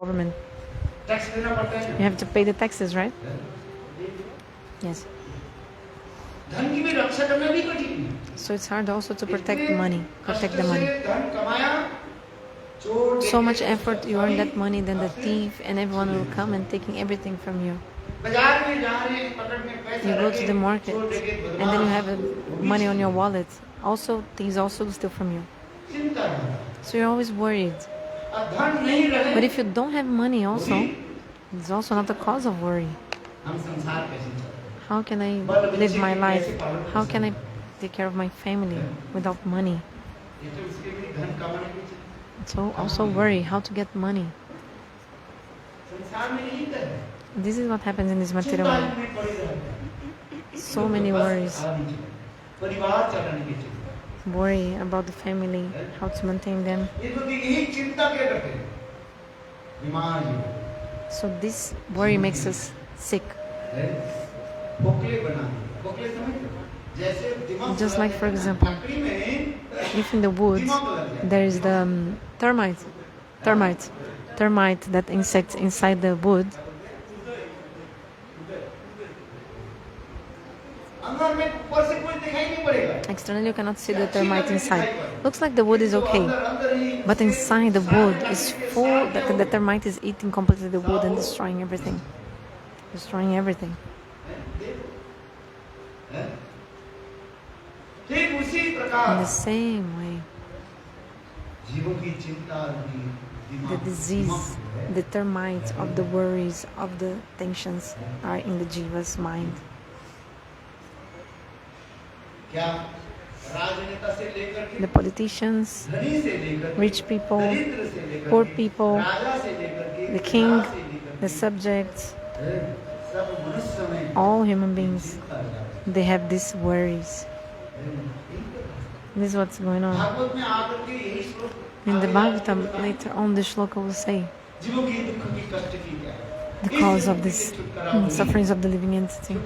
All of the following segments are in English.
government. You have to pay the taxes, right? Yes. So it's hard also to protect the money. So much effort you earn that money, then the thief and everyone will come and taking everything from you. You go to the market and then you have money on your wallet. Also, things also steal from you. So you're always worried. But if you don't have money also, it's also not the cause of worry. How can I live my life? How can I take care of my family without money? So also worry how to get money. This is what happens in this material world. So many worries. Worry about the family, how to maintain them. So this worry makes us sick. Just like, for example, if in the woods there is the termite, that insect inside the wood, externally you cannot see the termite inside. Looks like the wood is okay, but inside the wood is full, the termite is eating completely the wood and destroying everything. In the same way, the disease, the termites of the worries, of the tensions are in the jiva's mind. The politicians, rich people, poor people, the king, the subjects, all human beings, they have these worries. This is what's going on. In the Bhagavatam, later on, the shloka will say the cause of this sufferings of the living entity.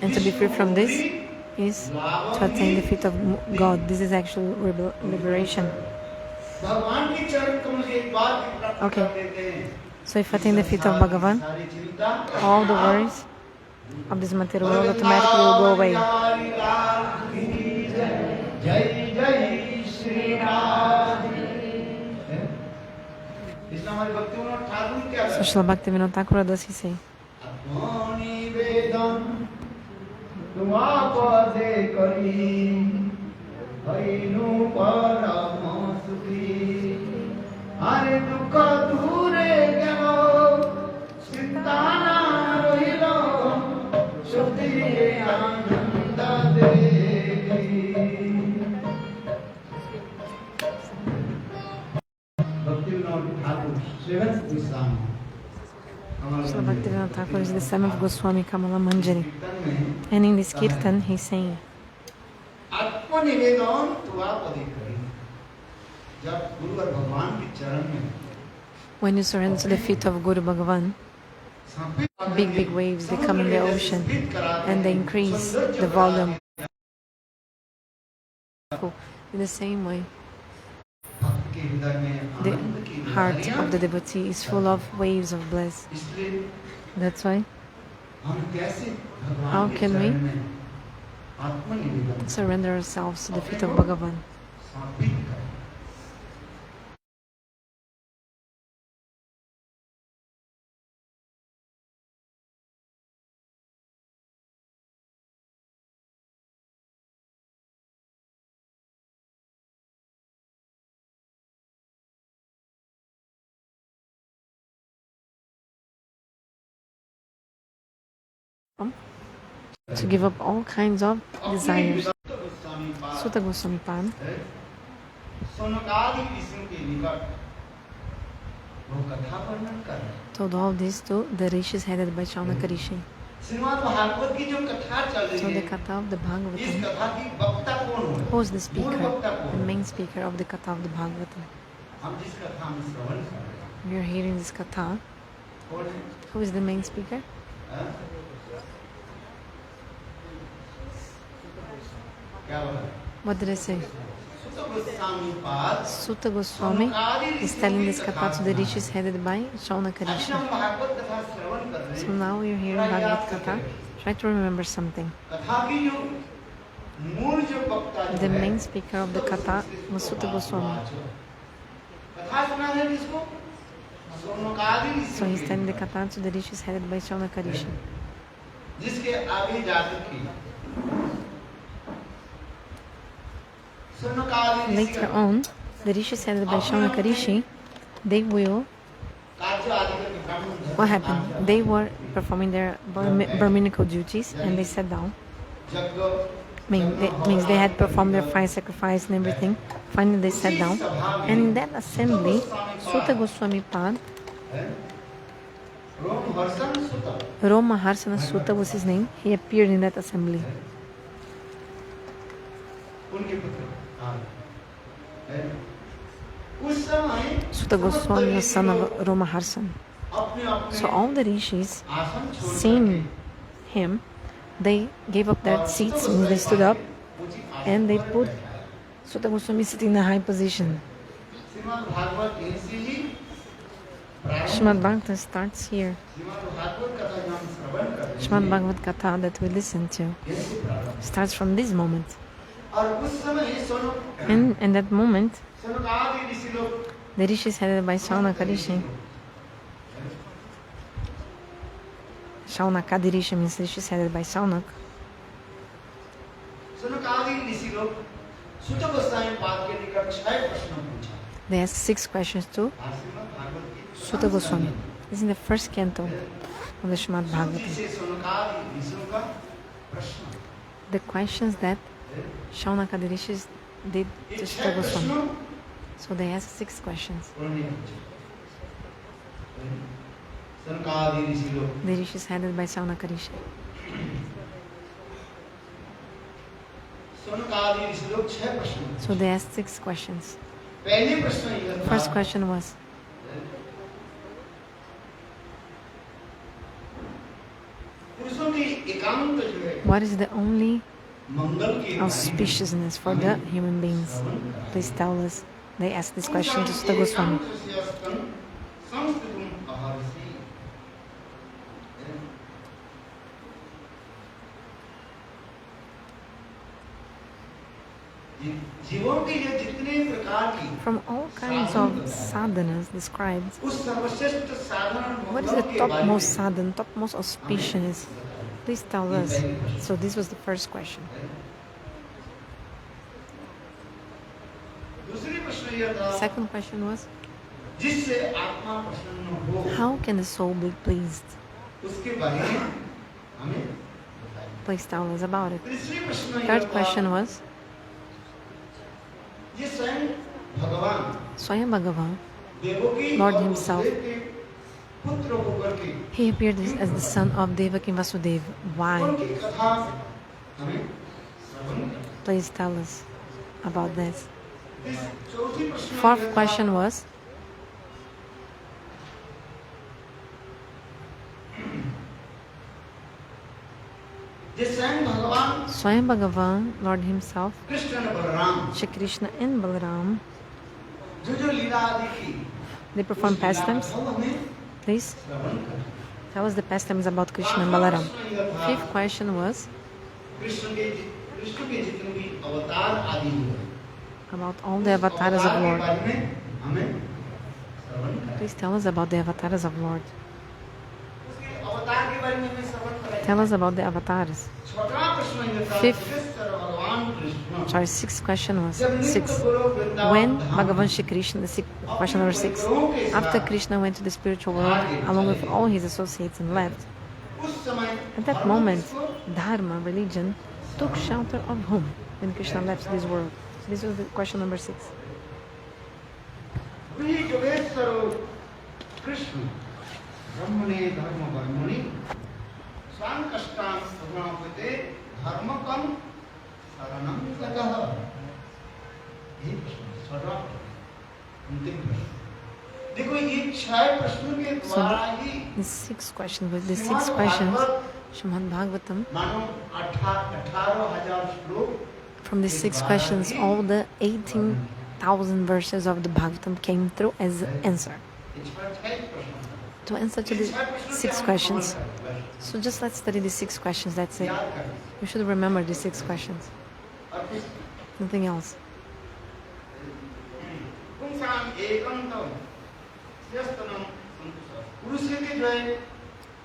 And to be free from this is to attain the feet of God. This is actual liberation. Okay. So if I attain the feet of Bhagavan, all the worries of this material world automatically will go away. So Srila Bhaktivinoda Thakur does he say? Srila Bhaktivinoda Thakur is the son of Gosvami Kamala Manjari, and in this kirtan he's saying, when you surrender to the feet of Guru Bhagavan, big waves, they come in the ocean and they increase the volume. In the same way, the heart of the devotee is full of waves of bliss. That's why, how can we surrender ourselves to the feet of Bhagavan? To give up all kinds of desires. Suta Goswami Pan told all this to the Rishis headed by Shaunakadi Rishi. So the katha of the Bhagavatam, who is the speaker, the main speaker of the katha of the Bhagavatam? We are hearing this katha. Who is the main speaker? What did I say? Suta Goswami is telling this katha to the Rishis headed by Shaunakadi. So now you're hearing Bhagavat-saptaha. Try to remember something. The main speaker of the katha was Suta Goswami. So he's telling the katha to the Rishis headed by Shaunakadi. Later on, the Rishis headed by Shaunakadi, they will... What happened? They were performing their Brahminical duties and they sat down. Means they had performed their fire sacrifice and everything. Finally they sat down. And in that assembly, Suta Goswami Pad, Ramaharsana Suta was his name, he appeared in that assembly. Suta Goswami was son of Ramaharsana. So all the Rishis, seeing him, they gave up their seats, and they stood up, and they put Suta Goswami sitting in a high position. Srimad Bhagavatam starts here. Srimad Bhagavat-katha that we listen to starts from this moment. And in that moment, the Rishis headed by Shaunakadi. Shaunakadi Rishi means Rishis headed by Shaunak. They asked 6 questions to Suta Goswami. This is in the first canto of the Srimad Bhagavatam. The questions that Shaunakadi Rishis did to Suta Goswami. So they asked 6 questions. The Rishis headed by Shaunakadi. So they asked 6 questions. First question was, what is the only auspiciousness for the human beings? Please tell us. They asked this question to Suta Goswami. From all kinds of sadhanas described, what is the topmost sadhana, topmost auspicious? Please tell us. So this was the first question. Second question was, how can the soul be pleased? Please tell us about it. Third question was, Swayam Bhagavan, Lord himself, he appeared as the son of Devaki and Vasudeva. Why? Please tell us about this. Fourth question was, Swayam Bhagavan, Lord himself, Shri Krishna and Balaram, they perform pastimes. Please tell us the pastimes about Krishna and Balaram. Fifth question was about all the avatars of Lord. Please tell us about the avatars of Lord. Tell us about the avatars. Sixth question was 6. When Bhagavan Shri Krishna, question number 6. After Krishna went to the spiritual world along with all his associates and left, at that moment, Dharma, religion, took shelter of whom when Krishna left this world? So this was the question number 6. So the 6 questions, with the 6 questions, Srimad Bhagavatam, From these 6 questions, all the 18,000 verses of the Bhagavatam came through as answer. To answer to the 6 questions. So just let's study the 6 questions, that's it. You should remember the 6 questions. Nothing else.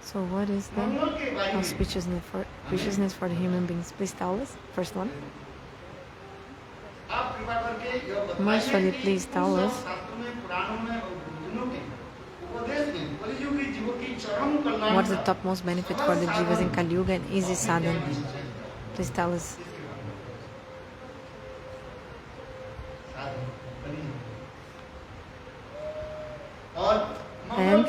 So what is the auspiciousness for the human beings? Please tell us. First one. Mercifully, please tell us what's the topmost benefit for the jivas in Kali Yuga and easy sadhana? Please tell us. And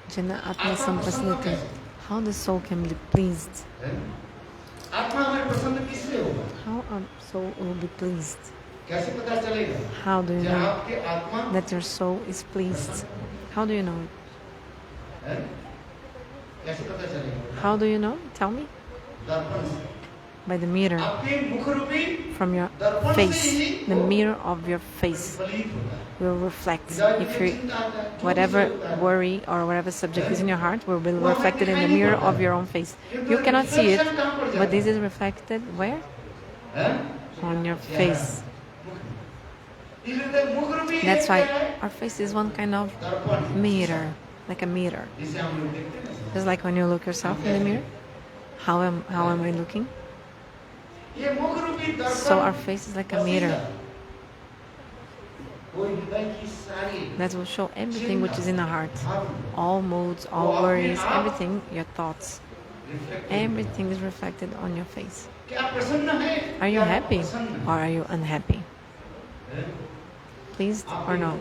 Jana Atma Samprasidati. How the soul can be pleased. How our soul will be pleased. How do you know that your soul is pleased? How do you know it? How do you know? Tell me. By the mirror. From your face. The mirror of your face will reflect. If you, whatever worry or whatever subject is in your heart will be reflected in the mirror of your own face. You cannot see it, but this is reflected where? On your face. That's why our face is one kind of mirror, like a mirror. Just like when you look yourself in the mirror. How am I looking? So our face is like a mirror. That will show everything which is in our heart. All moods, all worries, everything, your thoughts. Everything is reflected on your face. Are you happy or are you unhappy? Pleased or not?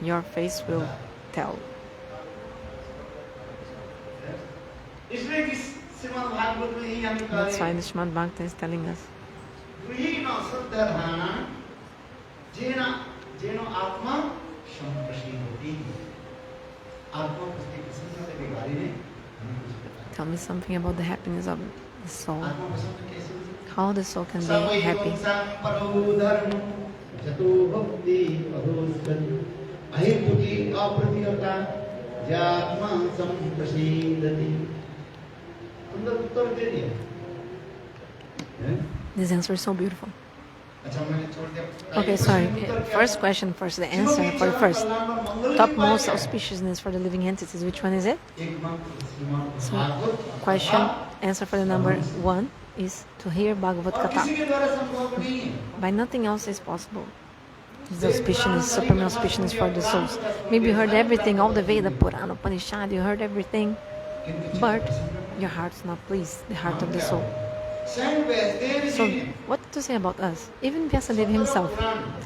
Your face will tell. That's why the Srimad Bhagavatam is telling us. Tell me something about the happiness of the soul. How the soul can be happy. This answer is so beautiful. Okay, sorry. First question first, the answer for the first. Topmost auspiciousness for the living entities, which one is it? So, question, answer for the number 1 is to hear Bhagavat-saptaha. By nothing else is possible. This auspiciousness, supreme auspiciousness for the souls. Maybe you heard everything, all the Veda, Purana, Upanishad, you heard everything, but your heart's not pleased, the heart of the soul. So, what to say about us? Even Vyasadeva himself,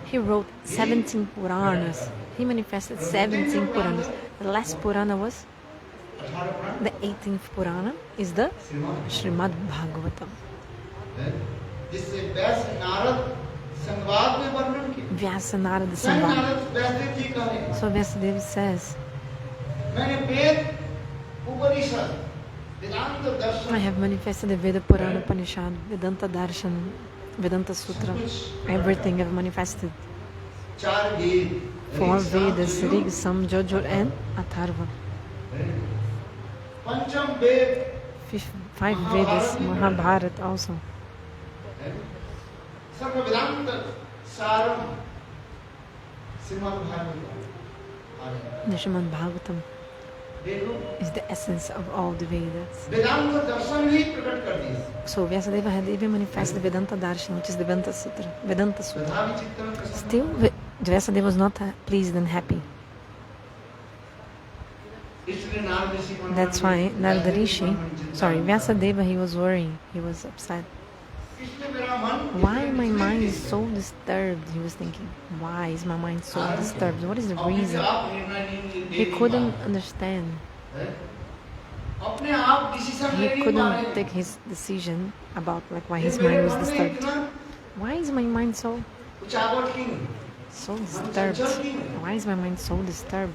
he wrote 17 Puranas. He manifested 17 Puranas. The last Purana was, the 18th Purana is the Srimad Bhagavatam. Vyasa Narada Samvad. So Vyasadeva says, I have manifested the Veda, Purana, Upanishad, Vedanta Darshan, Vedanta Sutra, everything I've manifested. 4 Vedas, Rig, Sam, Jojur and Atharva. 5 Vedas, Mahabharata also. The Srimad Bhagavatam is the essence of all the Vedas. So Vyasadeva had even manifested the Vedanta Darshan, which is the Vedanta Sutra. Still, Vyasadeva was not pleased and happy. That's why Narada Rishi, Vyasadeva, he was worrying, he was upset. Why my mind is so disturbed, he was thinking. Why is my mind so disturbed? What is the reason? He couldn't understand. He couldn't take his decision about why his mind was disturbed. Why is my mind so disturbed? Why is my mind so disturbed?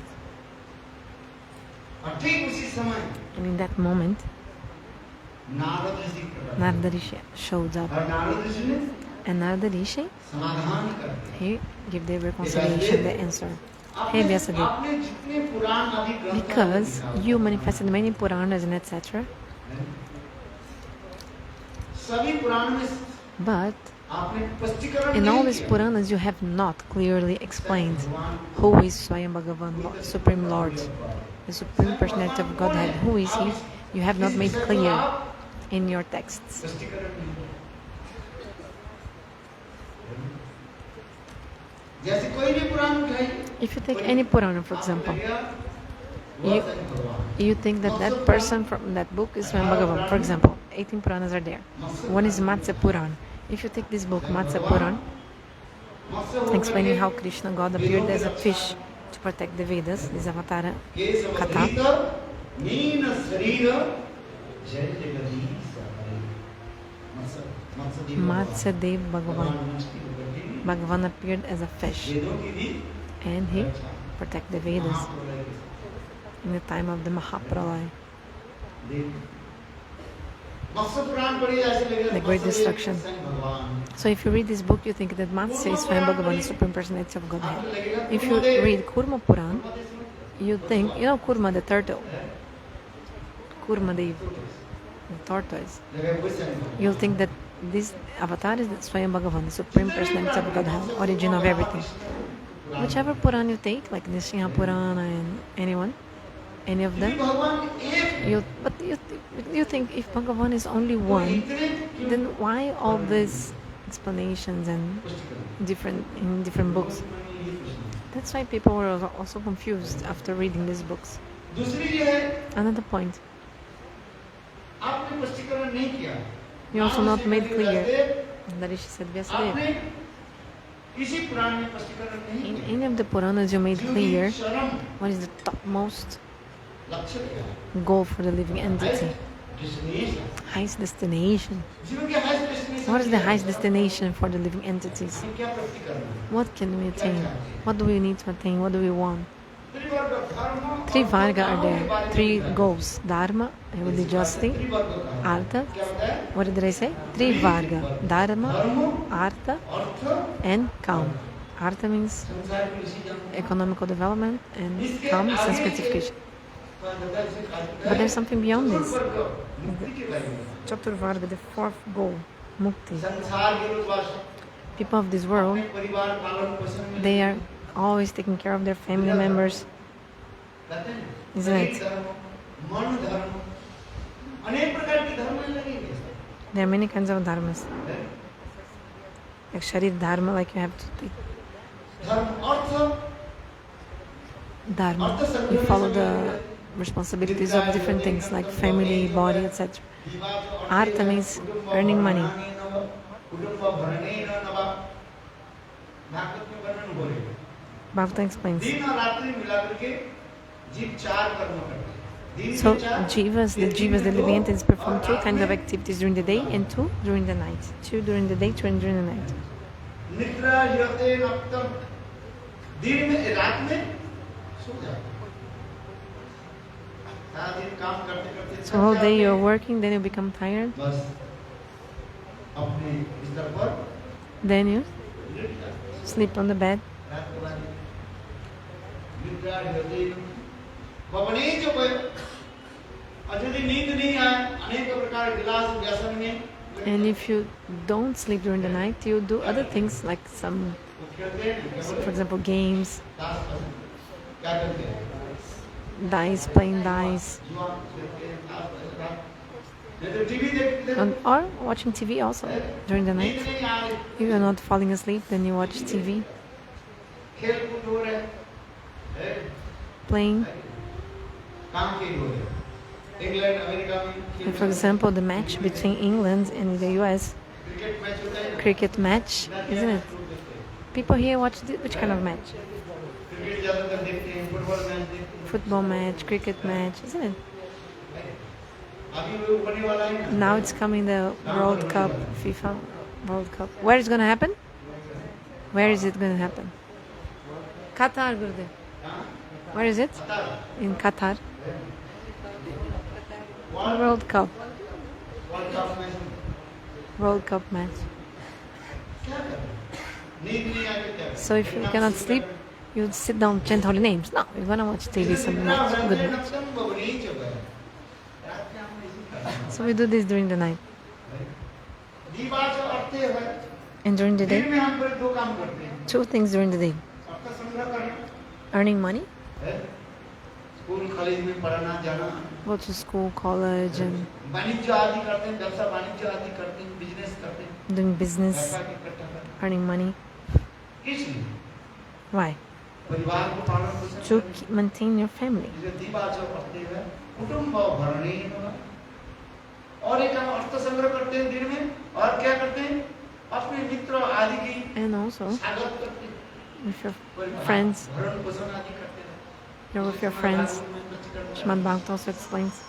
And in that moment, Narada Rishi showed up. And Narada Rishi, he gave the reconciliation, the answer. Hey Vyasadeva, because you manifested many Puranas and etc. But in all these Puranas you have not clearly explained who is Swayam Bhagavan, Supreme Lord, the Supreme Personality of Godhead. Who is He? You have not made clear in your texts. If you take any Purana, for example, you think that that person from that book is Swayam Bhagavan. For example, 18 Puranas are there. One is Matsya Puran. If you take this book, Matsya Puran, explaining how Krishna, God, appeared as a fish to protect the Vedas, this Avatar Katha, Matsya Dev Bhagavan. Bhagavan appeared as a fish and he protected the Vedas in the time of the Mahapralaya, the great destruction. So if you read this book, you think that Matsya is Swayam Bhagavan, the Supreme Personality of Godhead. If you read Kurma Puran, you think, you know Kurma, the turtle, Kurma Dev, the tortoise, you'll think that this avatar is the Swayam Bhagavan, the Supreme Personality of Godhead, origin of everything. Whichever Puran you take, like Nishinha Purana and any of them, you think if Bhagavan is only one, then why all these explanations and in different books? That's why people were also confused after reading these books. Another point. You also not made clear. The Rishi said, Vyasadeva, in any of the Puranas you made clear what is the topmost goal for the living entity, highest destination. What is the highest destination for the living entities? What can we attain? What do we need to attain? What do we want? 3 Varga are there, 3 goals: Dharma, religiosity, Artha. What did I say? 3 Varga: Dharma, Artha, and Kam. Artha means economical development, and Kam, sense gratification. But there's something beyond this. Chatur Varga, the 4th goal, mukti. People of this world, they are always taking care of their family members, isn't it? There are many kinds of dharmas, like sharir dharma, like you have to take dharma, you follow the responsibilities of different things like family, body, etc. Artha means earning money. Bhagavatam explains. So the living entities perform 2 kinds of activities during the day and 2 during the night. 2 during the day, 2 during the night. So all day you're working, then you become tired. Then you sleep on the bed. And if you don't sleep during the night, you do other things like some, for example, games, dice, playing dice, or watching TV also during the night. If you're not falling asleep, then you watch TV, playing. And for example, the match between England and the US, cricket match, isn't it? People here watch which kind of match? Football match, cricket match, isn't it? Now it's coming, the World Cup, FIFA World Cup. Where is it going to happen? Where is it going to happen? Qatar, Gurudev. Where is it? In Qatar. World Cup. World Cup match. So if you cannot sleep, you sit down, chant holy names. No, you're gonna watch TV, some match, good match. So we do this during the night. And during the day, two things during the day. Earning money, go to school, college, and doing business, earning money. Why? To maintain your family. And also with your friends. You're with your friends. Srimad Bhagavatam also explains.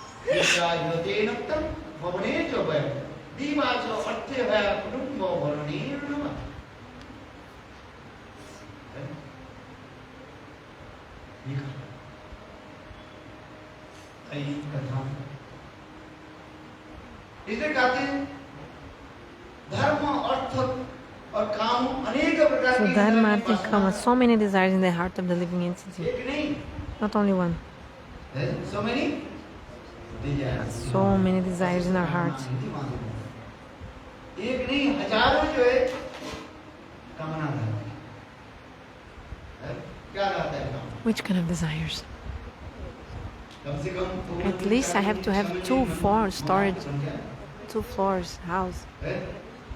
इसलिए कहते हैं धर्म अर्थ और काम अनेक प्रकार So dharma, artha, kama, so many desires in the heart of the living entity. Not only one. So many desires. So many desires in our hearts. एक नहीं हजारों जो है कामना रहती है। क्या रहता है कामना? Which kind of desires? कम से कम At least I have to have 2 floors storage. 2 floors house.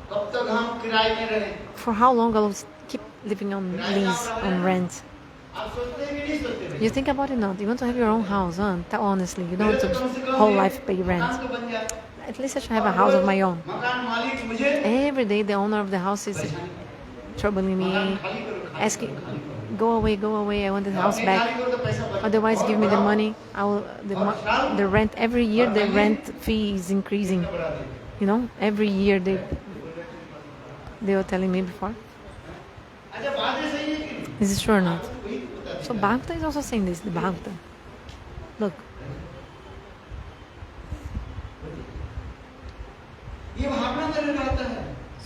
कब तक हम किराए में रहे? For how long I'll keep living on lease, on rent? आप सोचते हैं कि नहीं सोचते? You think about it not. You want to have your own house, huh? Honestly, you don't want to whole life pay rent. At least I should have a house of my own. मकान मालिक मुझे Every day the owner of the house is troubling me, asking, go away, I want the house back. Otherwise give me the money. The rent, every year the rent fee is increasing. You know, every year they were telling me before. Is it true or not? So Bhagavatam is also saying this, the Bhagavatam. Look.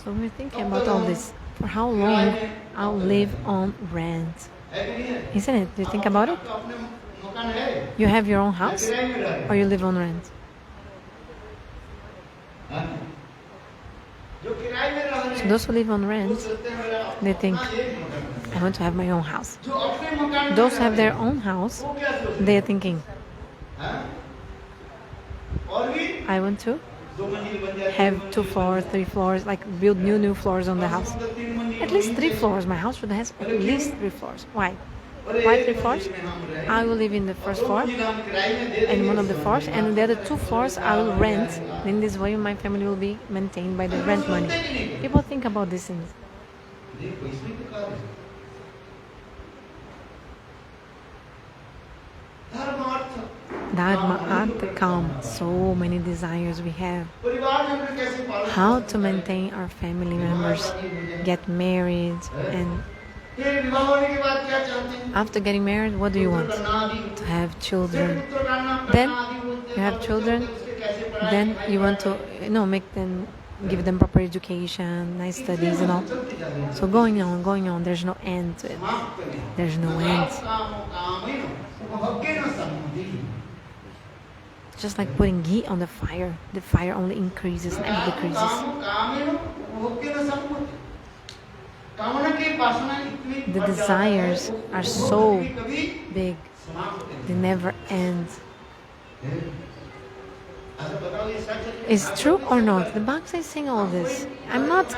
So we're thinking about all this. For how long I'll live on rent? Isn't it? Do you think about it? You have your own house or you live on rent? So those who live on rent, they think, I want to have my own house. Those who have their own house, they are thinking, I want to have 2 floors, 3 floors, like build new floors on the house. At least 3 floors. My house should have at least 3 floors. Why? Why 3 floors? I will live in the first floor and one of the floors, and the other 2 floors I will rent. In this way my family will be maintained by the rent money. People think about these things. Dharma, artha, kama, so many desires we have. How to maintain our family members, get married, and after getting married, what do you want? To have children. Then you have children, then you want to, make them, give them proper education, nice studies and all. So going on, there's no end to it. There's no end. Just like putting ghee on the fire only increases, never decreases. The desires are so big, they never end. Is true or not? The Bhagavad is saying all this. I'm not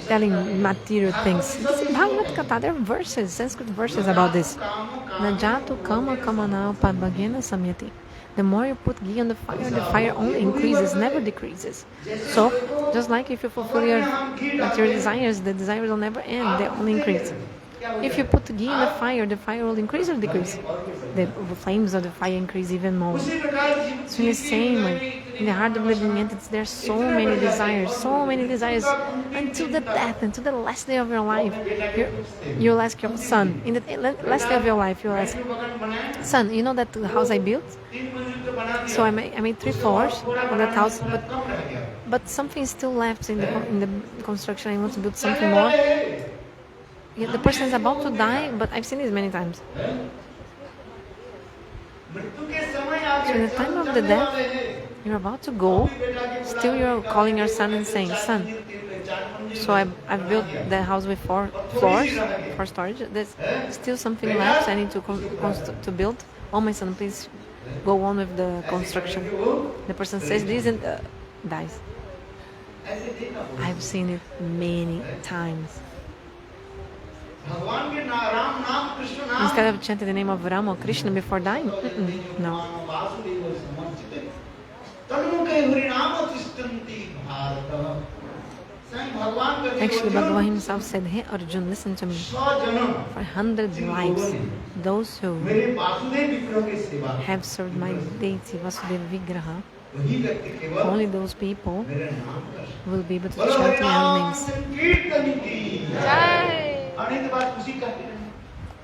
telling material things. It's Bhagavat-saptaha. There are verses, Sanskrit verses about this. Najatu kama kamana padbhagena samyati. The more you put ghee on the fire only increases, never decreases. So, just like if you fulfill your material desires, the desires will never end, they only increase. If you put ghee in the fire will increase or decrease? The flames of the fire increase even more. So in the same way, in the heart of living entities, there are so many desires, until the death, until the last day of your life. You'll ask your son, in the last day of your life, you'll ask, son, you know that house I built? So I made 3 floors on that house, but but something is still left in the construction. I want to build something more. Yeah, the person is about to die, but I've seen this many times. So in the time of the death, you're about to go, still you're calling your son and saying, son, so I built the house with 4 floors for storage. There's still something left I need to build. Oh, my son, please go on with the construction. The person says this and dies. I've seen it many times. Instead of chanting the name of Ram or Krishna before dying? No. Actually, Bhagavan himself said, hey Arjun, listen to me. For 100 lives, those who have served my deity Vasudeva Vigraha, only those people will be able to chant my names.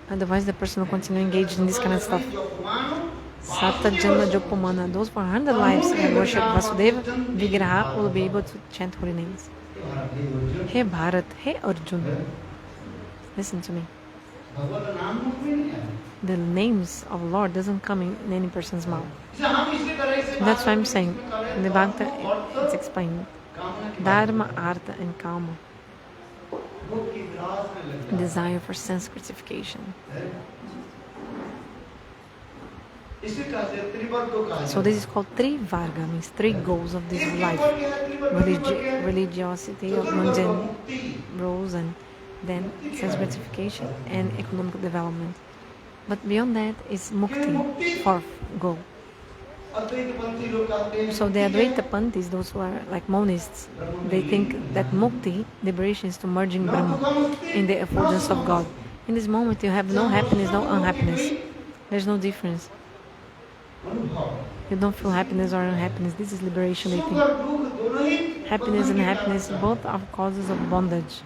Otherwise, the person will continue engaged in this kind of stuff. Sata Janma Jopamana, those for 100 lives who worship Vasudeva Vigraha will be able to chant holy names. Hey Bharat, hey Arjun, listen to me. The names of Lord doesn't come in any person's mouth. That's why I'm saying, in the Bhagavad it's explained. Dharma, Artha and Kama. Desire for sense gratification. So this is called Trivarga, means 3 goals of this life. Religiosity of mundane roles, and then sense gratification and economic development. But beyond that is mukti, 4th goal. So the Advaita Panthis, those who are like monists, they think that mukti, liberation, is to merging Brahman in the effulgence of God. In this moment you have no happiness, no unhappiness. There's no difference. You don't feel happiness or unhappiness. This is liberation, they think. Happiness and happiness both are causes of bondage.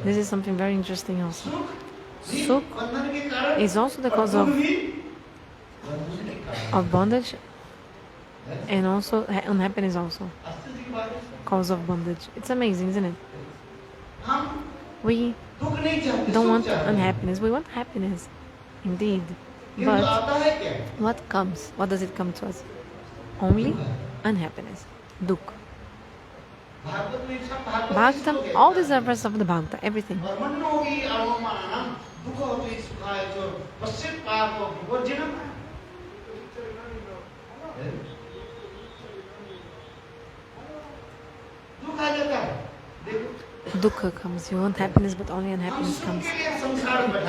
This is something very interesting also. Sukh is also the cause of bondage, and also unhappiness also cause of bondage. It's amazing, isn't it? We don't want unhappiness, we want happiness indeed. But what comes? What does it come to us? Only unhappiness, dukkha. Bhagavatam, all these are verses of the Bhagavata, everything. Dukkha comes, you want happiness, but only unhappiness comes.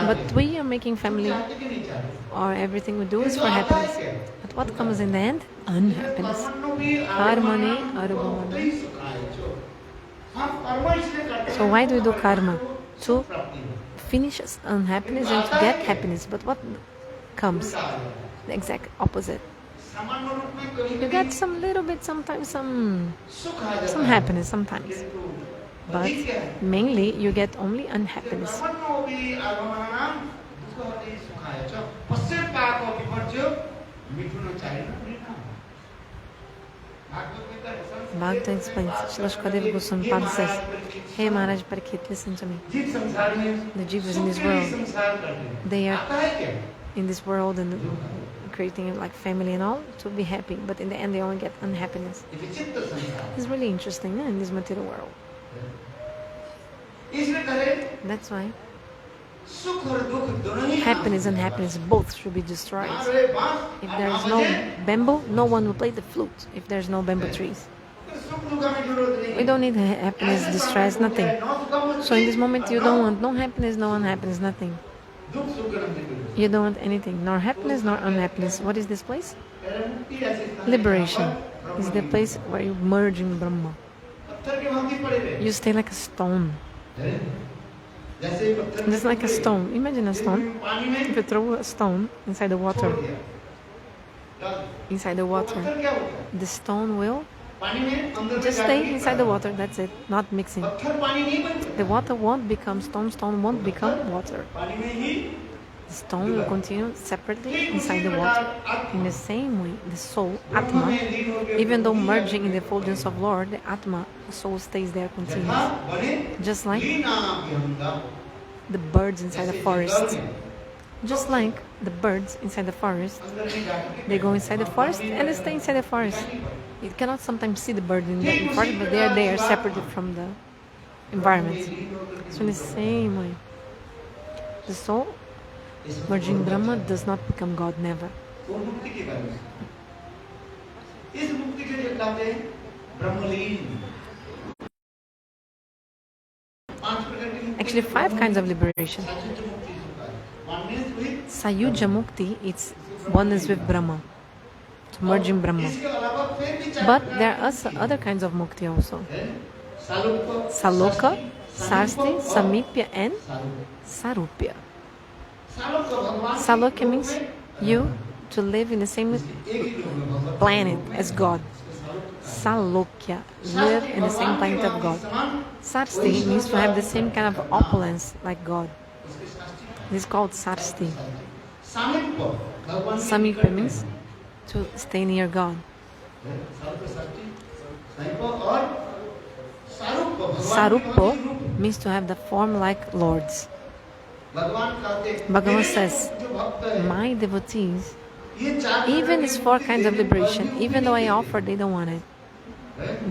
But we are making family, or everything we do is for happiness. But what comes in the end? Unhappiness. Karmane arubhavane. So why do we do karma? To finish unhappiness and to get happiness. But what comes? The exact opposite. You get some little bit, sometimes some happiness sometimes. But mainly you get only unhappiness. Bhagavad explains, Shaunakadi Goswami says, hey Maharaj Parikshit, listen to me. The jivas in this world, they are in this world and creating like family and all to be happy, but in the end they only get unhappiness. It's really interesting in this material world. That's why happiness and happiness both should be destroyed. If there is no bamboo, no one will play the flute. If there's no bamboo trees, we don't need happiness, distress, nothing. So in this moment you don't want no happiness, no unhappiness, nothing. You don't want anything, nor happiness nor unhappiness. What is this place? Liberation is the place where you merge in Brahma. You stay like a stone. Just like a stone. Imagine a stone. If you throw a stone inside the water, the stone will just stay inside the water. That's it. Not mixing. The water won't become stone. Stone won't become water. The stone will continue separately inside the water. In the same way, the soul, Atma, even though merging in the effulgence of Lord, the Atma, the soul stays there continuous. Just like the birds inside the forest. Just like the birds inside the forest. They go inside the forest and they stay inside the forest. You cannot sometimes see the bird in the forest, but they are there separated from the environment. So in the same way, the soul merging Brahma does not become God, never. Actually, 5 kinds of liberation. Sayuja Mukti, it's oneness with Brahma, it's merging Brahma. But there are also other kinds of Mukti also. Saloka, Sarsti, Samipya and Sarupya. Saloka means you to live in the same planet as God. Salokya, live in the same planet of God. Sarsti means to have the same kind of opulence like God. This is called Sarsti. Samipya means to stay near God. Sarupa means to have the form like Lord's. Bhagavan says, my devotees, even these 4 kinds of liberation, even though I offer, they don't want it.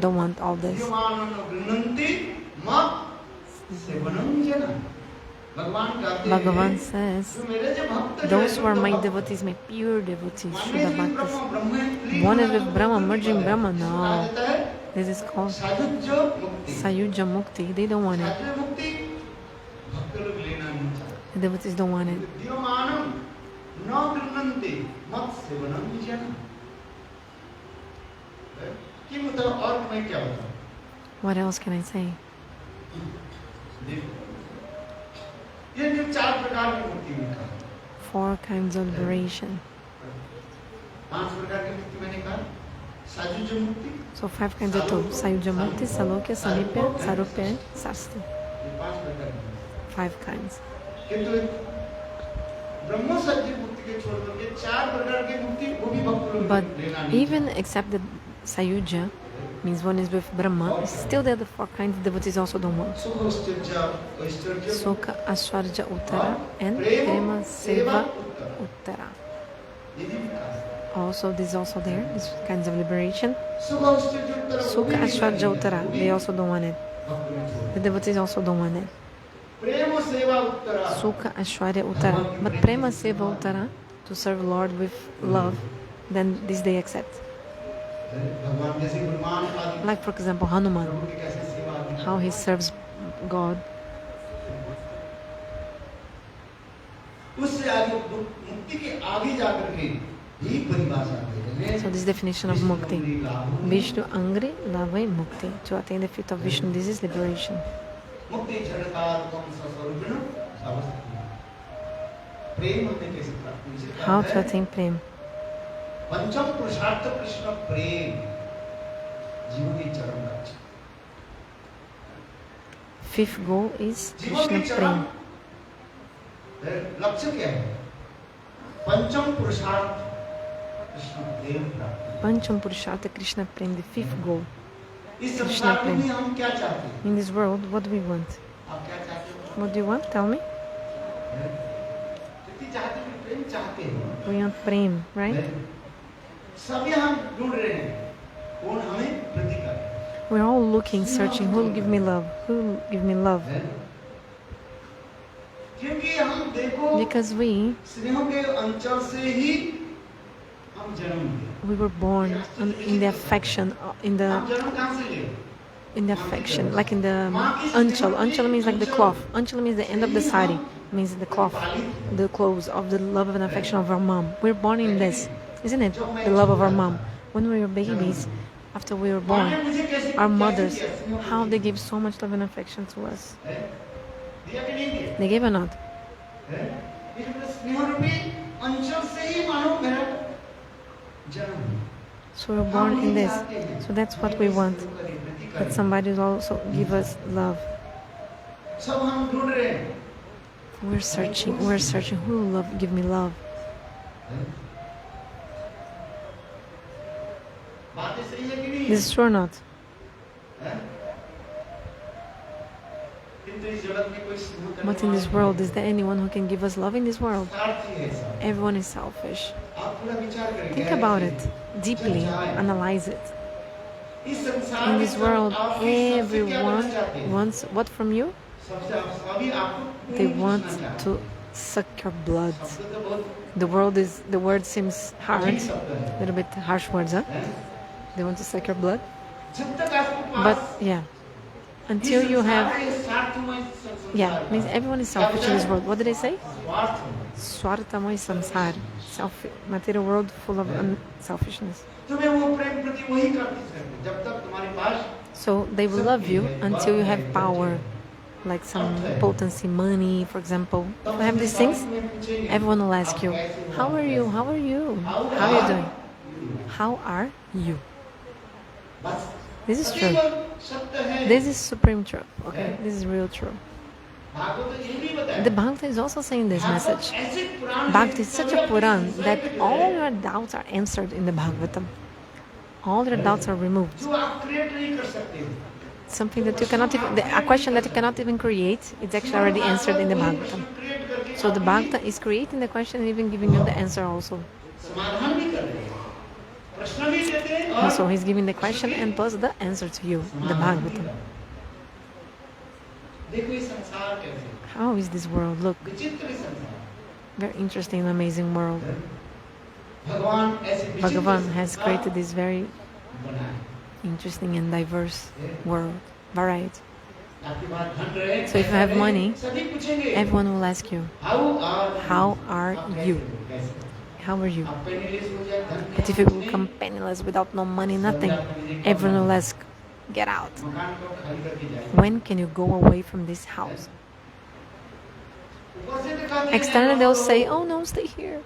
Don't want all this. Bhagavan says, those who are my devotees, my pure devotees, Shuddha Bhaktas, one is with Brahma, merging Brahma, no. This is called Sayuja Mukti. They don't want it. The devotees don't want it. What else can I say? Four kinds of liberation. So 5 kinds of two. Sayuja Mukti, Salokya, Samipya, Sarupya and Sarsti. 5 kinds. But even except the Sayuja, means one is with Brahma, still the other 4 kinds of devotees also don't want. Sukha, Ashwarja, Uttara and Prema, Seva, Uttara. Also, this is also there, these kinds of liberation. Sukha, Ashwarja, Uttara, they also don't want it. The devotees also don't want it. Sukha, Ashwarya, Uttara. But Prema, Seva, Uttara, to serve Lord with love, then this they accept. Like for example Hanuman, how he serves God. So this definition of mukti, Vishnu Angri Lavai Mukti, to attain the feet of Vishnu, this is liberation. How to attain prem? पंचम पुरुषार्थ कृष्ण प्रेम जीवन की चरम लक्ष्य. 5th goal is Krishna prem. लक्ष्य क्या है? पंचम पुरुषार्थ कृष्ण प्रेम प्राप्ति. Pancham Purushartha Krishna prem, the 5th goal. इस संसार में हम क्या चाहते हैं? In this world, what do we want? आप क्या चाहते हो? What do you want? Tell me. कितनी चाहते हैं? प्रेम चाहते हैं. We want prem, right? सभी हम ढूंढ रहे हैं कौन हमें प्रति करे. We're all looking, searching, who will give me love? Who will give me love? क्योंकि हम देखो Because we स्नेह के अंचल से ही हम जन्म लिए. we were born in the affection, in the जन्म कहाँ से लिए? affection, like in the anchal. Anchal means like the cloth. Anchal means the end of the sari, means the cloth, the clothes of the love and affection of our mom. We're born in this, isn't it? The love of our mom. When we were babies, after we were born, our mothers, how they gave so much love and affection to us. They gave or not? So we're born in this. So that's what we want. That somebody will also give us love. We're searching. Who will love? Give me love. This is true or not? But in this world, is there anyone who can give us love in this world? Everyone is selfish. Think about it deeply, analyze it. In this world, everyone wants what from you? They want to suck your blood. The word seems hard, a little bit harsh words, huh? They want to suck your blood. But yeah, until you have, means everyone is selfish in this world. What did they say? Swartamay samsar, material world full of unselfishness. So they will love you until you have power, like some potency, money, for example. If you have these things, everyone will ask you, how are you? How are you? How are you doing? How are you? This is true. This is supreme truth. Okay, this is real true. The Bhagavad is also saying this message. Bhagavad is such a Puran that all your doubts are answered in the Bhagavatam. All your doubts are removed. Something that you cannot even, a question that you cannot even create, it's actually already answered in the Bhagavatam. So the Bhagavatam is creating the question and even giving you the answer also. So he's giving the question and plus the answer to you, the Bhagavatam. How is this world? Look. Very interesting and amazing world. Bhagavan has created this very interesting and diverse world, variety. So if you have money, everyone will ask you, how are you? How are you? But if you become penniless without no money, nothing, everyone will ask, get out. When can you go away from this house? Externally they'll say, oh no, stay here.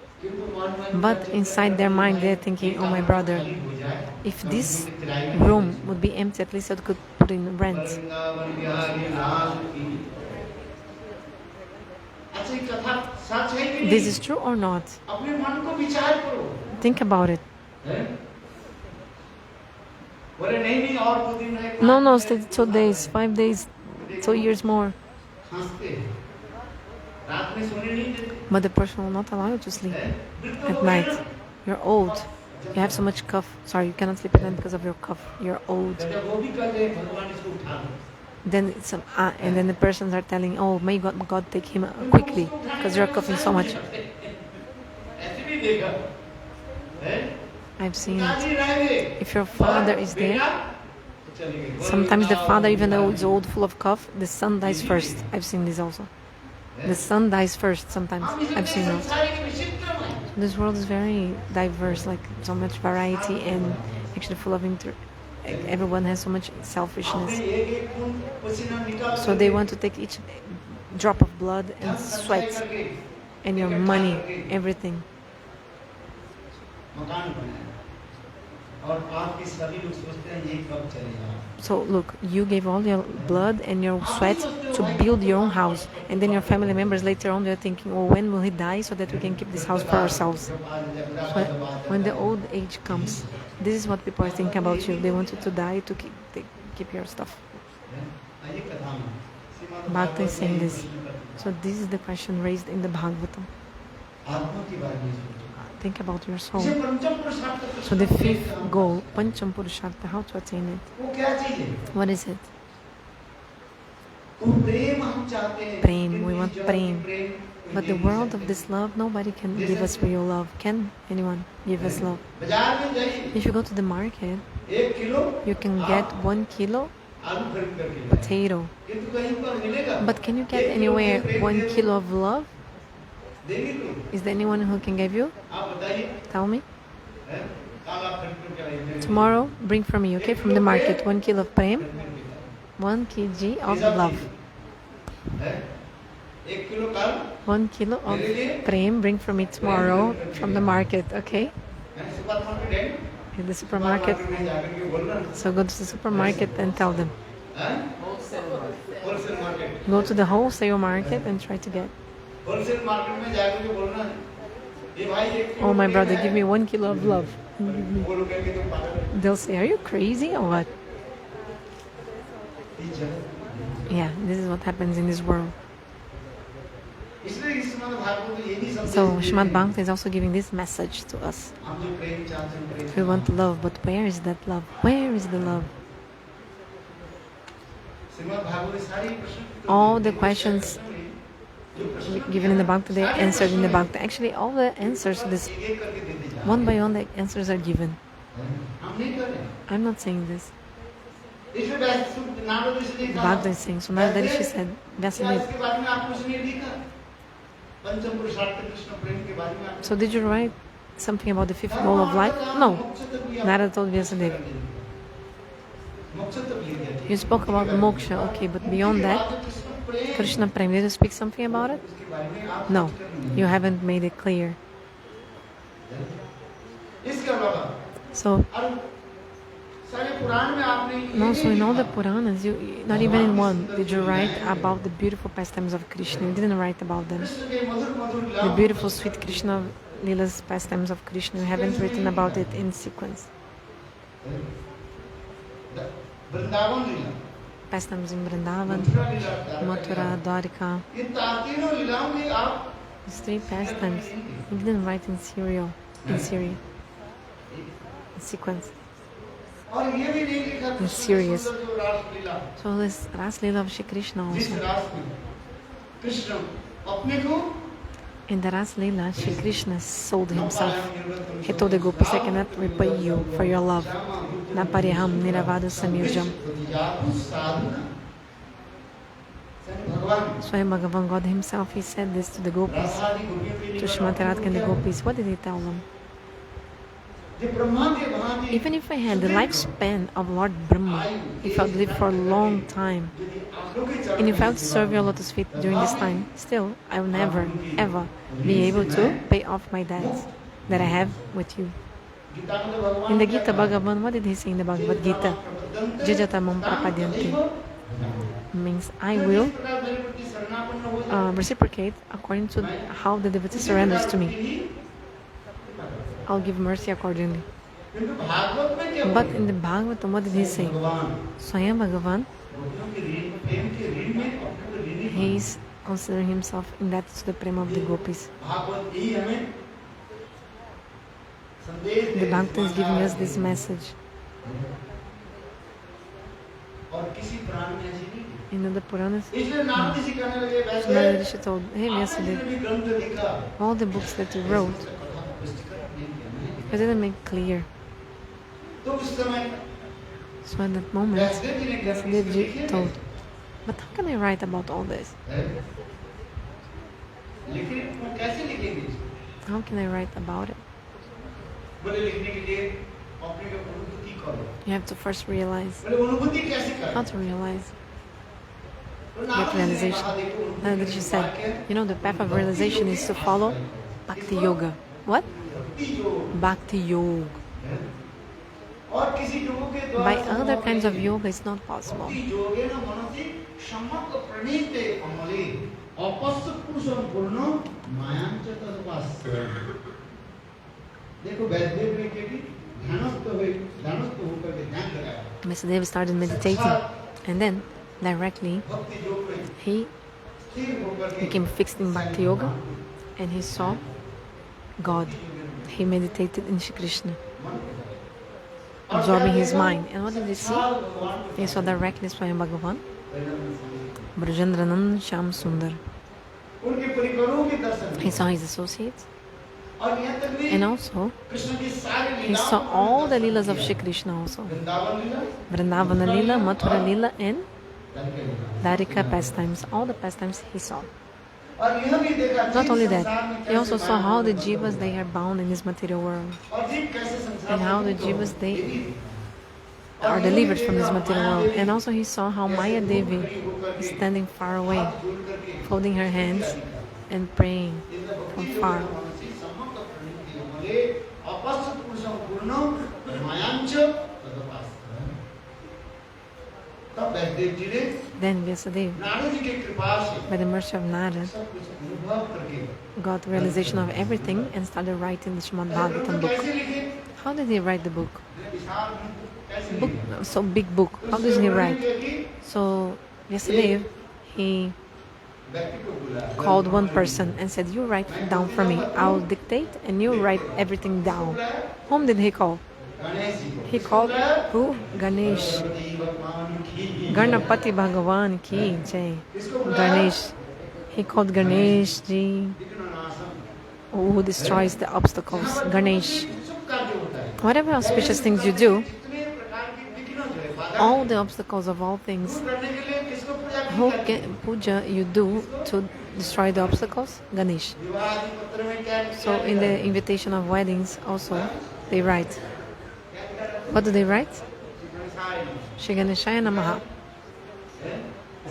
But inside their mind they're thinking, oh my brother, if this room would be empty, at least I could put in rent. This is true or not? Think about it. No, stay 2 days, 5 days, 2 years more. But the person will not allow you to sleep at night. You're old. You have so much cough. Sorry, you cannot sleep at night because of your cough. You're old. Then it's and then the persons are telling, oh, may God take him quickly because you're coughing so much. I've seen it. If your father is there, sometimes the father, even though he's old, full of cough, the son dies first. I've seen this also. The son dies first sometimes. I've seen it. This world is very diverse, like so much variety and actually full of everyone has so much selfishness. So they want to take each drop of blood and sweat and your money, everything. So look, you gave all your blood and your sweat to build your own house, and then your family members later on they're thinking, oh, when will he die so that we can keep this house for ourselves? So when the old age comes, this is what people are thinking about you. They want you to die to keep your stuff. Bhakta is saying this. So this is the question raised in the Bhagavatam. Think about your soul. So the fifth goal, Pancham Purushartha, how to attain it? What is it? Prem. We want prem. But the world of this love, nobody can give us real love. Can anyone give us love? If you go to the market, you can get 1 kilo potato. But can you get anywhere 1 kilo of love? Is there anyone who can give you? Tell me. Tomorrow, bring for me, okay? From the market, 1 kilo of prem, 1 kg of love. 1 kilo of prem, bring for me tomorrow from the market, okay? In the supermarket. So go to the supermarket and tell them. Go to the wholesale market and try to get. Oh, my brother, give me 1 kilo of love. They'll say, are you crazy or what? Yeah, this is what happens in this world. So Srimad Bhagavatam is also giving this message to us. We want love, but where is that love? Where is the love? All the questions given in the Bhagavatam, they answered in the Bhagavatam. Actually, all the answers to this, one by one, the answers are given. I'm not saying this. Bhagavatam is saying, so Narada Rishi said, Vyasadeva, so did you write something about the fifth goal of life? No. Narada told Vyasadeva. You spoke about moksha, okay, but beyond that, Krishna Prem, did you speak something about it? No, you haven't made it clear. So, no, so in all the Puranas, not even in one, did you write about the beautiful pastimes of Krishna. You didn't write about them. The beautiful, sweet Krishna Lila's pastimes of Krishna, you haven't written about it in sequence. Pastimes in Vrindavan, Mathura, Dwarika. These three pastimes, you didn't write in serial, in sequence. In series. So this Ras Lila of Shri Krishna also. In the Ras Lila, Shri Krishna sold himself. He told the gopis, I cannot repay you for your love. Na pariham niravada samirjam. Swayam Bhagavan, God himself, he said this to the gopis, to Shrimati Radhika and the gopis. What did he tell them? Even if I had the lifespan of Lord Brahma, if I would live for a long time, and if I would serve your lotus feet during this time, still, I will never, ever be able to pay off my debts that I have with you. In the Gita, Bhagavan, what did he say in the Bhagavad Gita? Jajatamam prapadyanti. Means I will reciprocate according to how the devotee surrenders to me. I'll give mercy accordingly. But in the Bhagavatam, what did he say? Swayam Bhagavan, he is considering himself in that to the prema of the gopis. The Bhagavatam is giving us this message. In the Puranas, Narada Rishi told him yesterday, all the books that you wrote, I didn't make clear. So at that moment, Vyasadeva told, but how can I write about all this? How can I write about it? You have to first realize. How to realize? Get realization. Narada Rishi said, you know, the path of realization is to follow Bhakti Yoga. What? Bhakti Yoga. By other kinds of yoga, it's not possible. Vyasadeva started meditating, and then directly he became fixed in Bhakti Yoga, and he saw God. He meditated in Shri Krishna, absorbing his mind. And what did he see? He saw directly Swayam Bhagavan, Brajendranan Sham Sundar. He saw his associates, and also he saw all the Lilas of Shri Krishna also. Vrindavana Lila, Mathura Lila, and Dwarika pastimes. All the pastimes he saw. Not only that, he also saw how the jivas, they are bound in this material world, and how the jivas, they are delivered from this material world. And also he saw how Maya Devi is standing far away, folding her hands and praying from far. Then Vyasadeva, Narad ji की कृपा से by the mercy of Narada, सब कुछ अनुभव करके got realization of everything and started writing the Srimad Bhagavatam book. कैसे लिखे How did he write the book? विशाल कैसे Book, लिखे so big book. How does he write? So Vyasadeva, he व्यक्ति को बुलाया called one person and said, "You write down for me. I'll dictate and you write everything down." Whom did he call? Ganesh ji को He called who? Ganesh. Ganpati भगवान की Ganapati Bhagavan ki jai. किसको बुलाया Ganesh. He called Ganesh ji, विघ्ननाशम who destroys the obstacles. Ganesh. शुभ कार्य होता है Whatever auspicious things you do, जितने प्रकार की विघ्न जो है बाधा all the obstacles of all things, दूर करने के लिए किसको पूजा who की जाती है puja you do to destroy the obstacles? Ganesh. विवाह आदि पत्र में क्या So in the invitation of weddings also, they write. What do they write? Shri Ganeshaya Namaha.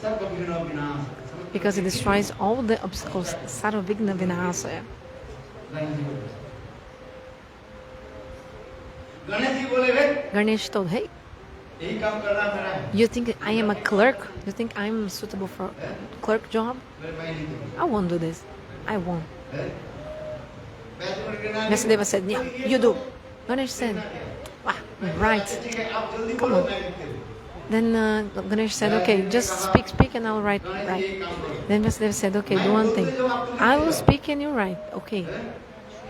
सब विघ्न विनाश Because it destroys all the obstacles. Sarva Vigna Vinasaya. Ganesh ji बोले वे Ganesh told, "Hey, यही काम करना मेरा है you think I am a clerk? You think I'm suitable for a clerk job? मैं नहीं दूंगा I won't do this. I won't." बैठ करके ना Vyasadeva said, "Yeah, you do." Ganesh said, "Ah, right." ठीक है आप जल्दी Come बोलो on. मैं लिख देता हूँ Then Ganesh said, "Okay, just speak and I'll write." Right. यही काम करो Then Vyasadeva said, "Okay, do one thing. I will speak and you write. Okay.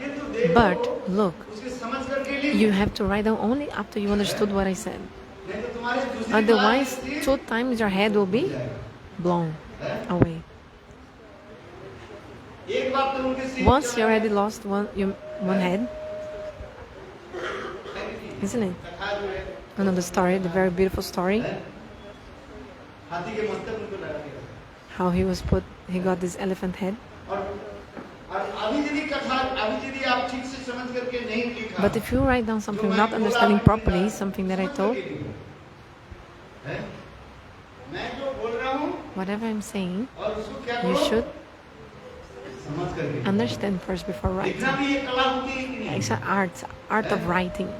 किंतु देखो But look, उसके समझ करके लिख you have to write down only after you understood what I said. नहीं तो तुम्हारी दूसरी Otherwise, बात इसलिए 2 times your head will be blown away. एक बात तो उनके सिर Once you already lost one head, isn't it? कथा जो है Another story, the very beautiful story, हाथी के मस्तक उनको लगा दिया how he got this elephant head. और अभी यदि आप ठीक से समझ करके नहीं लिखा But if you write down something not understanding properly, something that I told, हैं? मैं जो बोल रहा हूँ whatever I'm saying, और उसको क्या you करो should समझ करके understand first before writing. लिखना भी एक कला होती है कि नहीं It's an art of writing.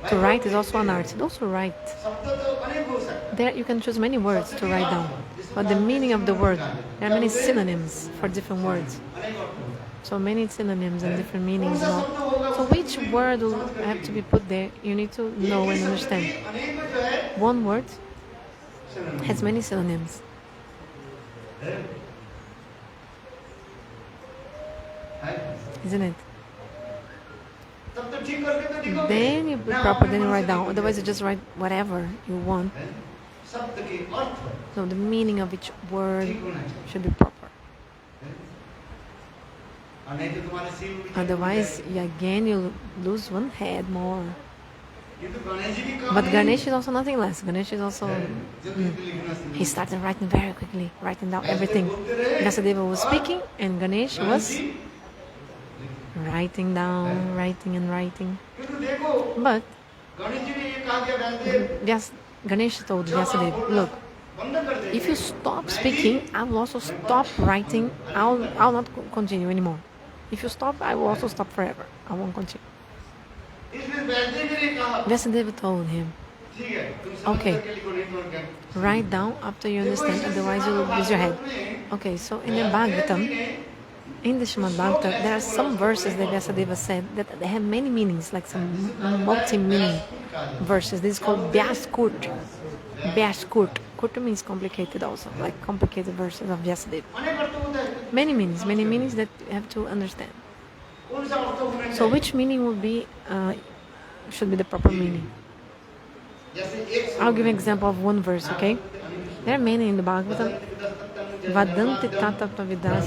To write is also an art. Those who write, शब्द तो अनेक हो सकते हैं there you can choose many words to write down. But the meaning of the word, there are many synonyms for different words. अनेक अर्थ होता है So many synonyms and different meanings. कौन सा Now. शब्द होगा So which word will have to be put there? You need to know and understand. अनेक जो है One word has many synonyms. Isn't it? तब तो ठीक करके तो लिखोगे Then you put proper, then you write down. Otherwise you just write whatever you want. शब्द के अर्थ So the meaning of each word ठीक होना चाहिए should be proper. और नहीं तो तुम्हारे सिर उड़ जाएगा। Otherwise, again, you'll lose one head more. ये तो गणेश जी भी काम But नहीं। Ganesh is also nothing less. Ganesh is also, जल्दी से लिखना सीखो। he started writing very quickly, writing down everything. बोलते रहे, Vyasadeva was और speaking and Ganesh Ganesh was ji, writing down, writing and writing. क्योंकि देखो But गणेश जी ने ये कहा कि व्यासदेव Ganesh told जब आप Vyasadeva, बोलना look, बंद कर देंगे, if you stop speaking, I will also stop writing. I'll not continue anymore. If you stop, I will also stop forever. I won't continue. इसलिए व्यासदेव जी ने कहा Vyasadeva told him, ठीक है तुम समझ Okay. करके लिखो नहीं तो और क्या write down after you understand, otherwise you will lose your head. Okay, so in the Bhagavatam, in the Srimad Bhagavatam, there are some verses that Vyasadeva said that they have many meanings, like some multi-meaning verses. This is called Vyaskurt. Vyaskurt. Kurta means complicated also, like complicated verses of Vyasadeva. अनेक अर्थ होता है Many meanings that you have to understand. कौन सा अर्थ होना So चाहिए which meaning will be, should be the proper meaning? जैसे एक I'll give an example of one verse, okay? There are many in the Bhagavatam. Vadanti tatapa vidas.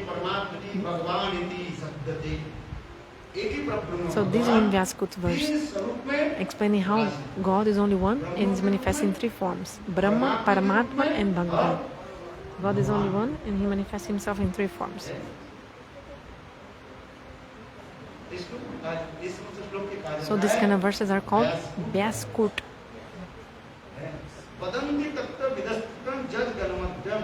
परमात्मति भगवान इति शब्दते एक ही परब्रह्म So this is in Vyaskut verse, तीन स्वरूप में explaining how God is only one and is manifest in 3 forms: Brahma, Paramatma, and Bhagavan. God is only one and He manifests Himself in 3 forms. इस श्लोक के कार्य So these kind of verses are called Vyaskut. वदन्ति तत्त विदस्तं जज गलमद्यम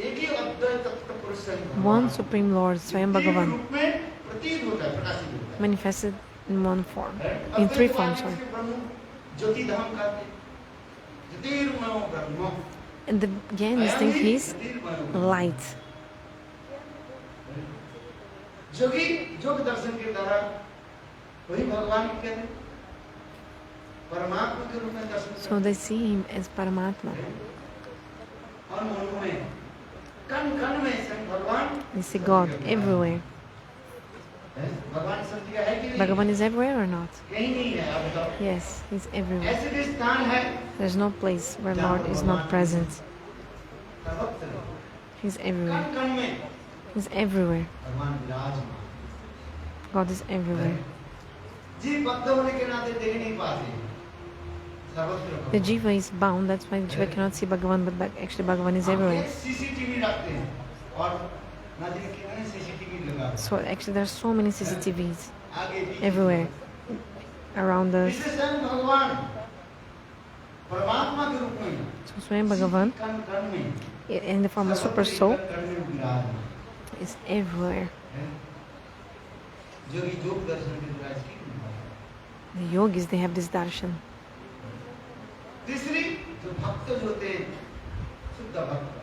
एक ही अद्वैत तत्व पुरुष है One Supreme Lord, Swayam Bhagavan, रूप में प्रतीत होता है प्रकाशित होता है manifested in 1 form, in 3 forms. Sorry. ज्योति धाम का Jyotirmayo Brahma. And the Gyanis think he's light. जोगी योग दर्शन के द्वारा वही भगवान को कहते हैं, परमात्मा के रूप में दर्शन करते हैं। So they see him as Paramatma. और मन में कण कण में स्वयं भगवान, They see God everywhere. भगवान सब जगह है कि नहीं? Bhagavan is everywhere or not? कहीं नहीं है, आप बताओ। Yes, he's everywhere. ऐसे भी स्थान है There's no place where Lord is not present. सर्वत्र, He's everywhere. कण कण में He's everywhere. भगवान विराजमान। God is everywhere. जीव बद्ध होने के नाते देख नहीं पाते, सर्वत्र The jiva is bound, that's why the jiva cannot see Bhagavan, but actually Bhagavan is everywhere. CCTV रखते हैं और नदी के किनारे सीसीटीवी लगा है। So actually there are so many CCTVs आगे भी everywhere around us. इससे स्वयं भगवान परमात्मा के रूप में So Swayam Bhagavan, कण कण में in the form of super soul, कण में विराजमान is everywhere. है। जोगी योग दर्शन के द्वारा इसकी The yogis, they have this darshan. तीसरी जो भक्त जो होते हैं, शुद्ध भक्त,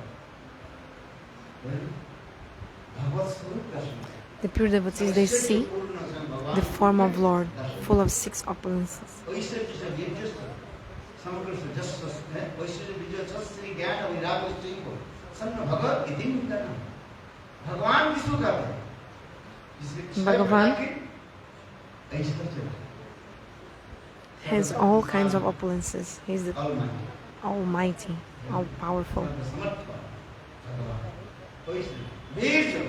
भगवत स्वरूप दर्शन। The pure devotees, they see the form of Lord, full of 6 opulences. ऐश्वर्य से विजय समग्र से जस है, ऐश्वर्य विजय जस श्री ज्ञान और विराग स्त्री को सन्न भगवत इति निंदन। भगवान किसको कहते हैं? जिसके भगवान ऐश्वर्य has all kinds of opulences. He's the Almighty, Almighty, all powerful. समर्थ भगवान। तो इस वीर जो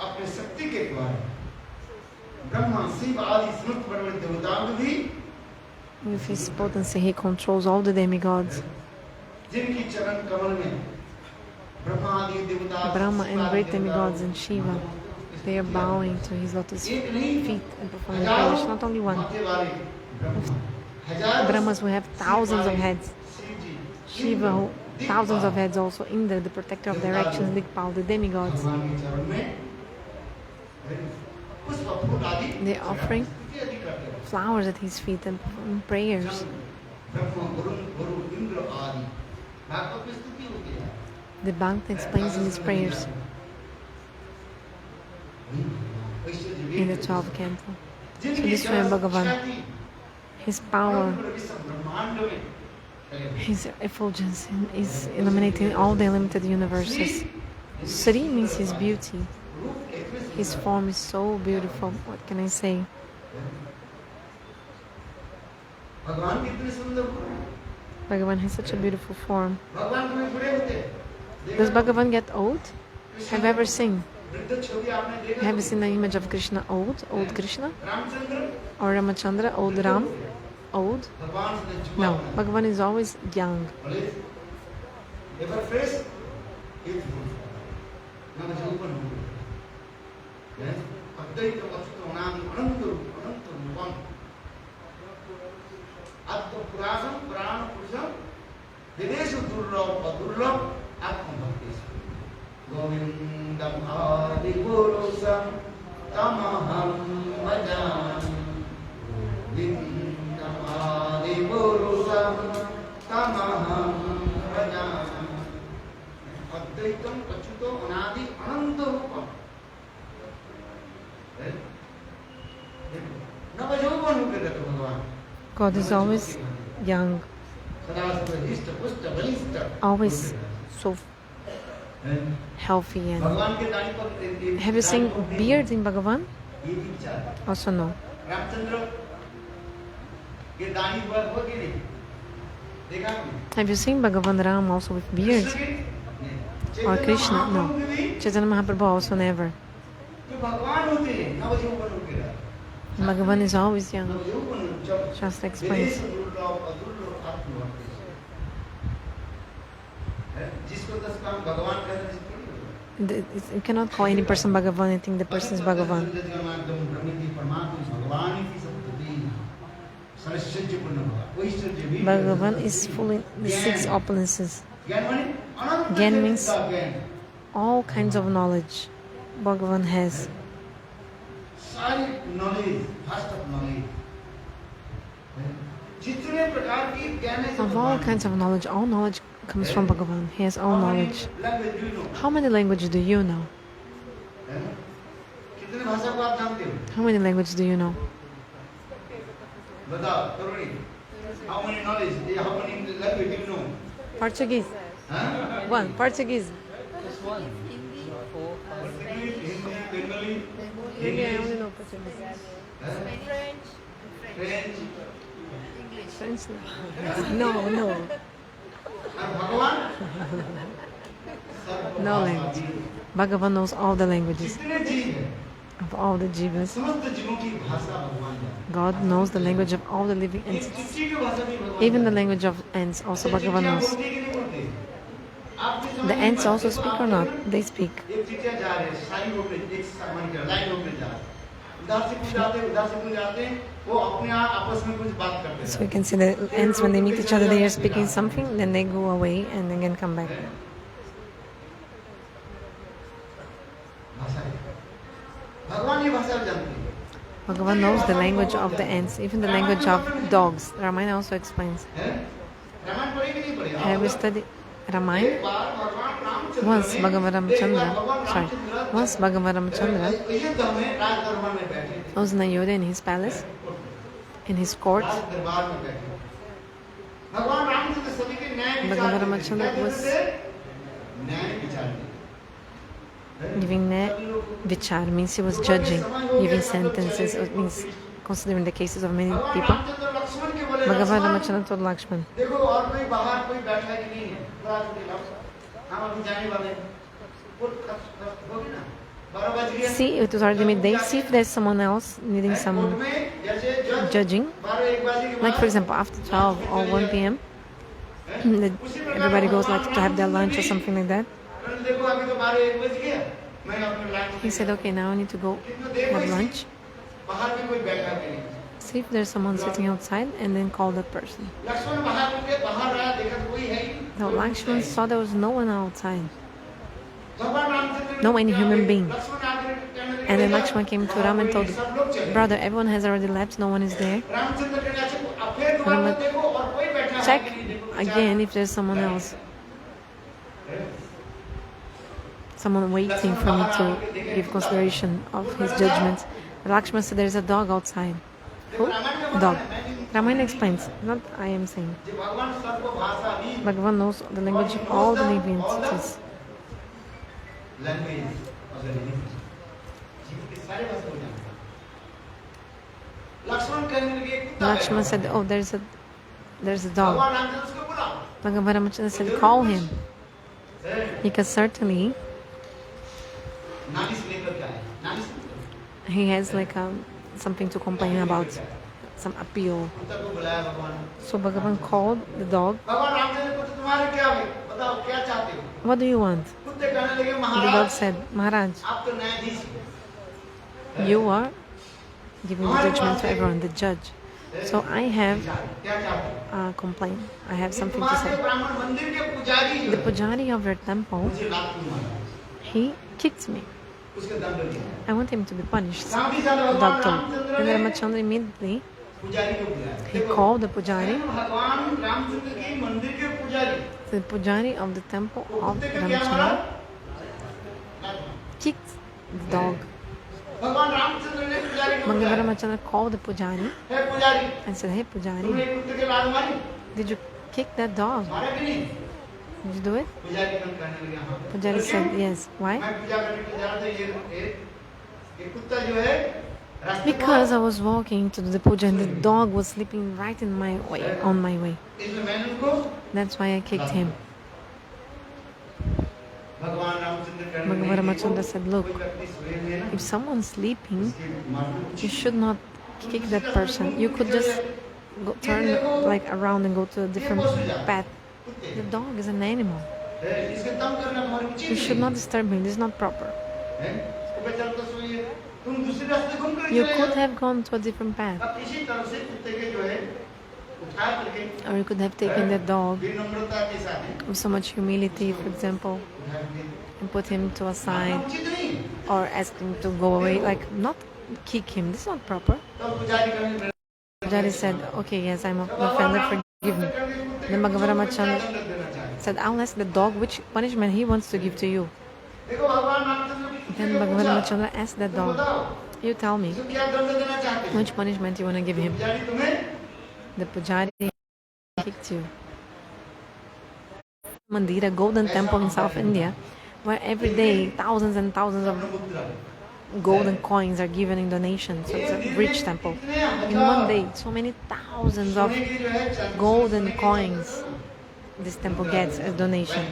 अपने शक्ति के द्वारा ब्रह्मा शिव आदि समस्त बड़े देवताओं को भी With his potency, he controls all the demigods. जिनकी चरण कमल में ब्रह्मा आदि देवता Brahma and great demigods and Shiva, they are bowing to his lotus feet and performing prayers. Not only one. Brahmas who have thousands of heads. Shiva who thousands of heads also. Indra, the protector of directions, Dikpal, the demigods. They are offering flowers at his feet and performing prayers. The Bhagavad explains in his prayers in the 12th canto. So this way Bhagavan, his power, his effulgence is illuminating all the limited universes. Sri means his beauty. His form is so beautiful. What can I say? Bhagavan has such a beautiful form. Does Bhagavan get old? Have you ever seen? Have you seen the image of Krishna old? Old Krishna? Or Ramachandra? Old Ram? Old? No. Bhagavan is always young. Govindam Adi Purusam Tamaham Bhajami. Govindam Adi Purusam Tamaham Bhajami. Advaitam Pachuto Anadi Ananta Rupam. Navajovan Upadata Bhagavan. God is always young, always so healthy. And have you seen beard in Bhagavan? Also no. Have you seen Bhagavan Ram also with beard? Or Krishna? No. Chaitanya Mahaprabhu also never. Bhagavan is always young. Shastra explains. You cannot call any person Bhagavan and think the person is Bhagavan. Bhagavan is full in the 6 opulences. Gyan means all kinds of knowledge Bhagavan has. जितने प्रकार की ज्ञान है Of all kinds of knowledge, all knowledge comes from Bhagavan. He has all knowledge. Language do know How many languages do you know? कितने भाषा को आप जानते हो How many languages do you know? बताओ करोड़ी how many knowledge how many language do know Portuguese. One. Portuguese. Hindi Maybe I only know Portuguese. French French? No, no. भगवान No language. Bhagavan knows all the languages जितने जीव है of all the jivas. समस्त जीवों की भाषा भगवान जानता God knows the language of all the living है entities. चिट्ठी की भाषा भी भगवान Even the language of ants also Bhagavan knows. बोलते कि नहीं बोलते आप भी The ants also speak or not? They speak. एक चिट्ठियां जा रहे हैं साइन रोड पे एक सामान का लाइन रोड पे जा रहे हैं उधर से कुछ जाते हैं उधर से कुछ जाते हैं वो अपने आप आपस में कुछ बात करते हैं So you can see the ants when they meet each other, they are speaking something, then they go away and again come back. भाषा है भगवान ये भाषा जानते हैं Bhagavan knows the language of the ants, even the language of dogs. Ramayana also explains. हैं? रामायण पढ़े कि नहीं पढ़े Have you studied Ramayana? एक बार भगवान रामचंद्र Once ने- Bhagavan एक बार Ramachandra, भगवान sorry, Ramchandra- once Bhagavan Ramachandra युद्ध में राज दरबार में बैठे थे was in Ayodhya in his palace, in his court. राज दरबार में बैठे भगवान रामचंद्र सभी के न्याय विचार Bhagavan देते थे। Ramachandra क्या was- देते थे? न्याय विचार देते थे। Giving vichar means he was judging, giving sentences, it means considering the cases of many भगवान people. रामचंद्र लक्ष्मण के बोले Bhagavan Lakshman, Ramachandra told Lakshman, देखो और कोई बाहर कोई बैठा है कि नहीं है थोड़ा सा दिलाओ। हम अभी जाने वाले हैं होगी ना 12 बज गए see, it was already midday, see if there's someone else needing some court में जैसे जज judging. 12-1 बजे के Like for example, after 12 or 1 p.m., everybody goes like to have their lunch or something like that. बाद देखो अभी तो 12-1 बज गया मैं अपने line He said, okay, now I need to go कितना देर have हुई lunch. बाहर भी कोई बैठा भी नहीं See if there's someone sitting outside and then call that person. Lakshman बाहर उठ के बाहर आया देखा तो कोई है ही नहीं। Now Lakshman saw there was no one outside, भगवान रामचंद्र ने no any क्या human बोले? being. लक्ष्मण आगे कहने लगे, And then "भैया, Lakshman came to Ram and told, सब लोग चले। brother, everyone has already left, no one is there. Ramchandra कहने लगे, अब फिर दोबारा Ram- देखो और कोई बैठा है Check कि नहीं, देखो, विचार- again if there's someone else, someone waiting for me to give consideration of his judgments. Lakshman said, there's a dog outside. Who? Dog. Ramayana explains, not I am saying. जो भगवान सर्वभाषा भी Bhagavan knows the language of all the living entities. Language अगर नहीं जीव के सारे भाषा को जानता है। लक्ष्मण कहने लगे कुत्ता Lakshman बैठा said, है। oh, there's a dog. भगवान रामचंद्र उसको बुलाओ। Bhagavan Ramachandra said, call him. Because certainly नालिश लेकर के आए। नालिश लेकर। he has like something to complain about, some appeal. कुत्ता को बुलाया भगवान। So Bhagavan called the dog. भगवान रामचंद्र को तुम्हारे क्या है? बताओ क्या चाहते हो? What do you want? कुत्ते कहने लगे The dog Maharaj said, Maharaj, आप तो न्यायाधीश हो। you are giving the judgment to everyone, the judge. So I have क्या चाहते हो? a complaint. I have something to तुम्हारे say. ब्राह्मण मंदिर के पुजारी जो The है, pujari of your temple, मुझे लात क्यों मारा? he kicked me. उसके दंड दिया। I want him to be punished. The साथ ही साथ भगवान dog told. रामचंद्र And ने Ramachandra immediately, पुजारी को बुलाया। he देखो, called the pujari, भगवान रामचंद्र के मंदिर के पुजारी the pujari of the temple को of कुत्ते को क्या मारा? Ramachandra, kicked the dog. भगवान रामचंद्र ने पुजारी को Bhagavan बुलाया। Ramachandra called the pujari हे पुजारी, and said, hey तुमने pujari, कुत्ते के लात मारी? did you kick that dog? मारा कि नहीं? Did you do it? पुजारी कहने लगे हाँ। Pujari बोले, said, "क्यों?" yes. Why? मैं पूजा करने के जा रहा था ये कुत्ता जो है रास्ते Because I was walking to do the puja and the dog was sleeping right in my way, on my way. इसलिए मैंने उनको That's why I kicked him. भगवान रामचंद्र कहने Bhagavan लगे, Ramachandra said, look, कोई व्यक्ति सोए हुए है ना, if someone's sleeping, उसके मारना you उचित should not kick that person. You could just turn like around and go to a different path. कुत्ते The dog is an animal. है, इसके दम करना तुम्हारे उचित You नहीं should not disturb him. This is not proper. है। उसको बेचारा तो सोई है, तुम दूसरे रास्ते घूम कर You चले could जाओ। have gone to a different path. अब इसी तरह से कुत्ते के जो है उठा करके Or you could have taken that dog विनम्रता के साथ with so much humility, for example, उठा करके and put him to a मारना side उचित नहीं। or ask him to go away. Like, not kick him. This is not proper. तब पुजारी कहने लगे, Pujari said, okay, yes, I'm offended, forgive me. Then Bhagavan Ramachandra said, I'll ask the dog which punishment he wants to give to you. Then Bhagavan Ramachandra asked the dog, you tell me, which punishment you want to give him? The Pujari kicked you. Mandir, a golden temple in South India, where every day thousands and thousands of golden coins are given in donation. So it's a rich temple. In one day, so many thousands of golden coins this temple gets as donation.